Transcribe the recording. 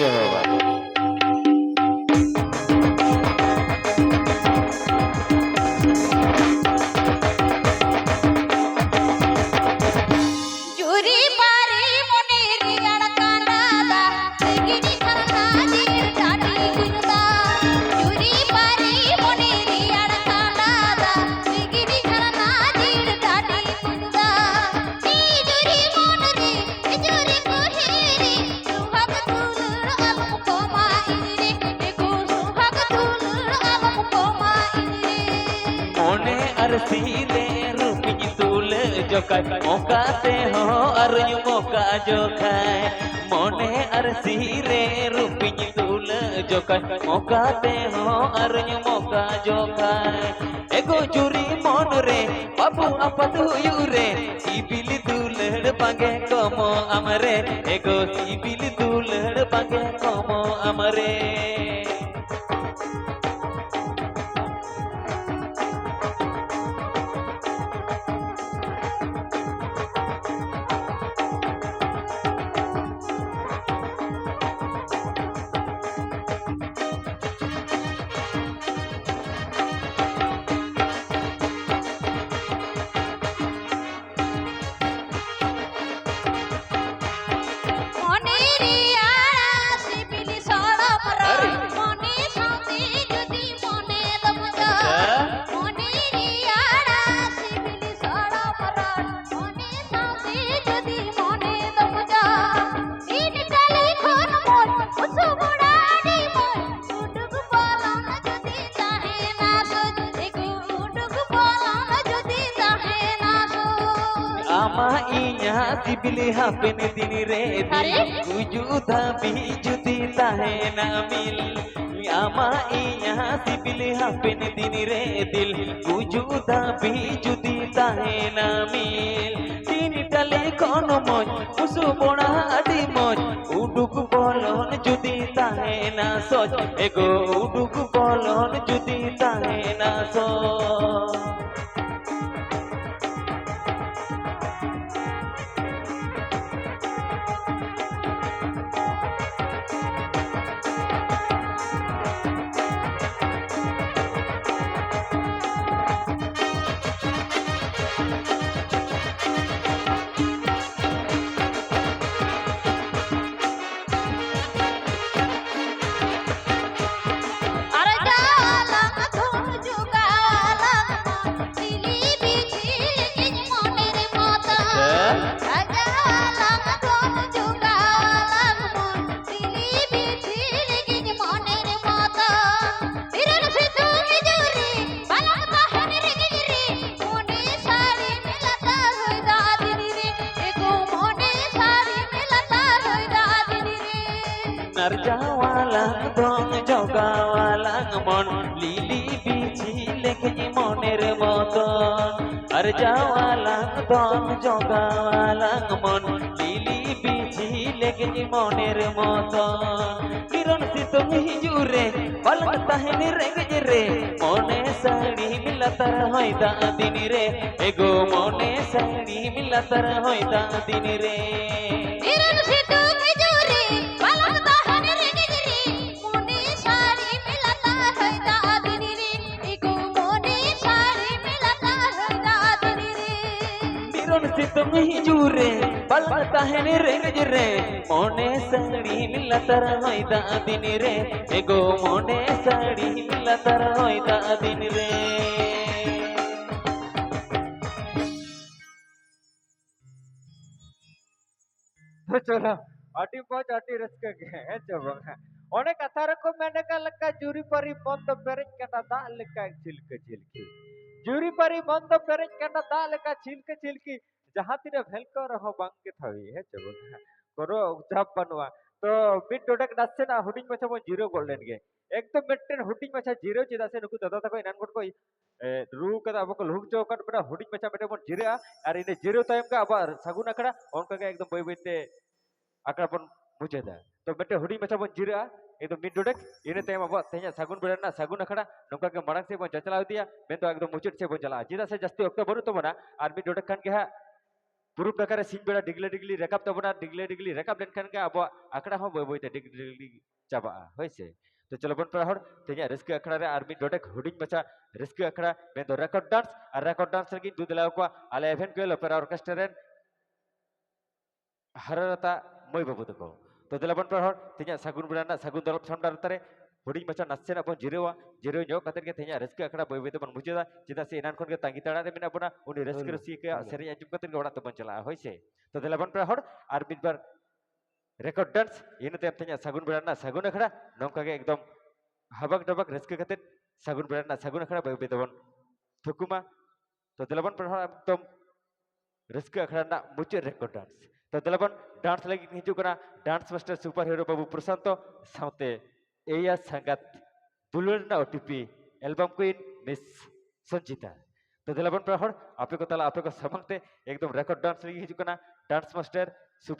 নিশ্চয় বাবা। सीले रूपी तुल जोखाय मोकाते हो अरुण मोका जोखाय मोने अरसीरे रूपी तुल जोखाय मोकाते हो अरुण मोका जोखाय एगो जुरी मन रे बाबू आपत हुयुरे सिबिल दुलड़ बागे कमो अमरे एगो सिबिल दुलड़ बागे कमो अमरे सिबिली हापिन दिन रे गुजुदा बीजुदी ताहे ना मिल आमा इया सिबिली हापिन दिन रे दिल गुजुदा बीजुदी ताहे ना मिल तीन टले कोन मज मुसु बोड़ा आदि मज उडुक बोलन जुदी ताहे ना सोच एगो उडुक बोलन जुदी ताहे ना सोच नरजावालांग दोंग जोगावालांग मन लिली बिछी लेखे मनेर मतन अरजावालांग दोंग जोगावालांग मन लिली बिछी लेखे मनेर मतन किरण सितुंग हिजुरे पलंग ताहेन रेंगज रे मने साड़ी मिलतर होइदा दिन रे एगो मने साड़ी मिलतर होइदा दिन रे किरण सितुंग हिजुरे पलंग तुम हिजूरे पलंग ताहेन रेंगज रे मोने साड़ी मिलतर होइदा दिन रे एगो मोने साड़ी मिलतर होइदा दिन रे तो चलो अटी पहुंच अटी रस्के के चलो ओने कथा रको मैंने का लक्का जूरी परी बंद पेरेज कटा दा लक्का छिलके छिलकी जूरी परी बंद पेरेज कटा दा लक्का छिलके छिलकी जहाँ तीन भेलकर हो बांगे थवी है चलो करो जब बनवा तो मिड डोडक नसे ना हुडिंग मचा वो जीरो गोल्डन गे एक तो मिड हुडिंग मचा जीरो चिदा से नुकु दादा तको इनान कोट को रू कदा अब को लुक जो कट बड़ा हुडिंग मचा बेटे बोन जीरो और इने जीरो टाइम का अब सगुन अकड़ा उनका का एकदम बोई बोईते अकड़ा बोन मुझे दा तो बेटे हुडिंग मचा बोन जीरो एकदम मिड डोडक इने टाइम अब तेजा सगुन बेड़ा ना सगुन अकड़ा नुका के मड़ंग से बोन चचला दिया मैं तो एकदम मुचट से बोन चला जिदा से जस्ती वक्त बरु तो बना और मिड डोडक खान के ᱯᱩᱨᱩᱵ ᱱᱟᱠᱷᱟ ᱨᱮ ᱥᱤᱧ ᱵᱮᱲᱟ ᱰᱤᱜᱞᱟᱹ ᱰᱤᱜᱞᱤ ᱨᱟᱠᱟᱵ ᱛᱟᱵᱚᱱᱟ ᱰᱤᱜᱞᱟᱹ ᱰᱤᱜᱞᱤ ᱨᱟᱠᱟब ᱞᱮᱱᱠᱷᱟन ᱜᱮ ᱟᱵᱚᱣᱟᱜ ᱟᱠᱷᱲᱟ ᱦᱚᱸ ᱵᱟᱹᱭ ᱵᱟᱹᱭᱛᱮ ᱰᱤᱜᱞᱟᱹ ᱰᱤᱜᱞᱤ ᱪᱟᱵᱟᱜᱼᱟ ᱦᱳᱭ ᱥᱮ ᱛᱚ ᱪᱚᱞᱚ ᱵᱚᱱ ᱯᱮᱲᱟ ᱦᱚᱲ ᱛᱮᱦᱮᱧᱟᱜ ᱨᱟᱹᱥᱠᱟᱹ ᱟᱠᱷᱲᱟ ᱨᱮ ᱟᱨ ᱢᱤᱫ ᱰᱚᱰᱮᱠ ᱦᱩᱰᱤᱧ ᱢᱟᱪᱷᱟ ᱨᱟᱹᱥᱠᱟᱹ ᱟᱠᱷᱲᱟ ᱢᱮᱱᱫᱚ ᱨᱮᱠᱚᱨᱰ ᱰᱟᱱᱥ ᱟᱨ ᱨᱮᱠᱚᱨᱰ ᱰᱟᱱᱥ ᱞᱟᱹᱜᱤᱫ ᱫᱩ ᱫᱮᱞᱟᱣ ᱠᱚᱣᱟ ᱟᱞᱮ ᱮᱵᱷᱮᱱ ᱠᱚᱭᱮᱞ ᱚᱯᱮᱨᱟ ᱚᱨᱠᱮᱥᱴᱨᱟ ᱨᱮᱱ ᱦᱟᱨᱟᱨᱟᱛᱟ ᱢᱟᱹᱭ ᱵᱟᱹᱵᱩ ᱛᱟᱠᱚ ᱛᱚ ᱫᱮᱞᱟ ᱵᱚᱱ ᱯᱮᱲᱟ ᱦᱚᱲ ᱛᱮᱦᱮᱧᱟᱜ ᱥᱟᱹᱜᱩᱱ ᱵᱮᱲᱟ ᱨᱮᱱᱟᱜ ᱥᱟᱹᱜᱩᱱ ᱫᱚᱞᱚᱵ ᱥᱟᱢᱰᱟᱣ ᱨᱮ ᱦᱩᱰᱤᱧ ᱢᱟᱪᱷᱟ ᱱᱟᱥᱮᱱᱟᱜ ᱵᱚᱱ ᱡᱤᱨᱟᱹᱣᱟ ᱡᱤᱨᱟᱹᱣ ᱧᱚᱜ ᱠᱟᱛᱮᱫ ᱜᱮ ᱛᱮᱦᱮᱧᱟᱜ ᱨᱟᱹᱥᱠᱟᱹ ᱟᱠᱷᱲᱟ ᱵᱟᱹᱭ ᱵᱟᱹᱭ ᱛᱮᱵᱚᱱ ᱢᱩᱪᱟᱹᱫᱟ ᱪᱮᱫᱟᱜ ᱥᱮ ᱮᱱᱟᱱ ᱠᱷᱚᱱ ᱜᱮ ᱛᱟᱺᱜᱤ ᱛᱟᱲᱟᱜ ᱨᱮ ᱢᱮᱱᱟᱜ ᱵᱚᱱᱟ ᱩᱱᱤ ᱨᱟᱹᱥᱠᱟᱹ ᱨᱩᱥᱤᱠᱟᱹᱣᱟᱜ ᱥᱮᱨᱮᱧ ᱟᱸᱡᱚᱢ ᱠᱟᱛᱮᱫ ᱜᱮ ᱚᱲᱟᱜ ᱛᱮᱵᱚᱱ ᱪᱟᱞᱟᱜᱼᱟ ᱦᱳᱭ ᱥᱮ ᱛᱚ ᱫᱮᱞᱟ ᱵᱚᱱ ᱯᱮᱲᱟ ᱦᱚᱲ ᱟᱨ ᱢᱤᱫ ᱵᱟᱨ ᱨᱮᱠᱚᱨᱰ ᱰᱟᱱᱥ ᱤᱱᱟᱹ ᱛᱟᱭᱚᱢ ᱛᱮᱦᱮᱧᱟᱜ ᱥᱟᱹᱜᱩᱱ ᱵᱮᱲᱟ ᱨᱮᱱᱟᱜ ᱥᱟᱹᱜᱩᱱ ᱟᱠᱷᱲᱟ ᱱᱚᱝᱠᱟ ᱜᱮ ᱮᱠᱫᱚम ᱦᱟᱵᱟᱠ ᱰᱟᱵᱟᱠ ᱨᱟᱹᱥᱠᱟᱹ ᱠᱟᱛᱮᱫ ᱥᱟᱹᱜᱩᱱ ᱵᱮᱲᱟ ᱨᱮᱱᱟᱜ ᱥᱟᱹᱜᱩᱱ ᱟᱠᱷᱲᱟ ᱵᱟᱹᱭ ᱵᱟᱹᱭ ᱛᱮᱵᱚᱱ ᱛᱷᱩᱠᱩᱢᱟ ᱛᱚ ᱫᱮᱞᱟ ᱵᱚᱱ ᱯᱮᱲᱟ ᱦᱚᱲ ᱮᱠᱫᱚᱢ ᱨᱟᱹᱥᱠᱟᱹ ᱟᱠᱷᱲᱟ ᱨᱮᱱᱟᱜ ᱢᱩᱪᱟᱹᱫ ᱨᱮᱠᱚᱨᱰ ᱰᱟᱱᱥ ᱛᱚ ᱫᱮᱞᱟ ᱵᱚᱱ ᱰᱟᱱᱥ ᱞᱟᱹᱜᱤᱫ ᱦᱤᱡᱩᱜ ᱠᱟᱱᱟ ᱰᱟᱱᱥ ᱢᱟᱥᱴᱟᱨ ᱥᱩᱯᱟᱨ ᱦᱤᱨᱳ ᱵᱟᱹᱵᱩ ᱯᱨᱚᱥᱟᱱᱛᱚ ᱥᱟᱶᱛᱮ ᱮᱭᱟ ᱥᱟᱸᱜᱟᱛ ᱫᱩᱞᱟᱹᱲ ᱨᱮᱱᱟᱜ OTP album queen miss Sanchita তো দিলাবন প্রহর আপনি কো তালা আপনি কো সামংতে একদম রেকর্ড ডান্স লাগি হিজুক কানা ডান্স মাস্টার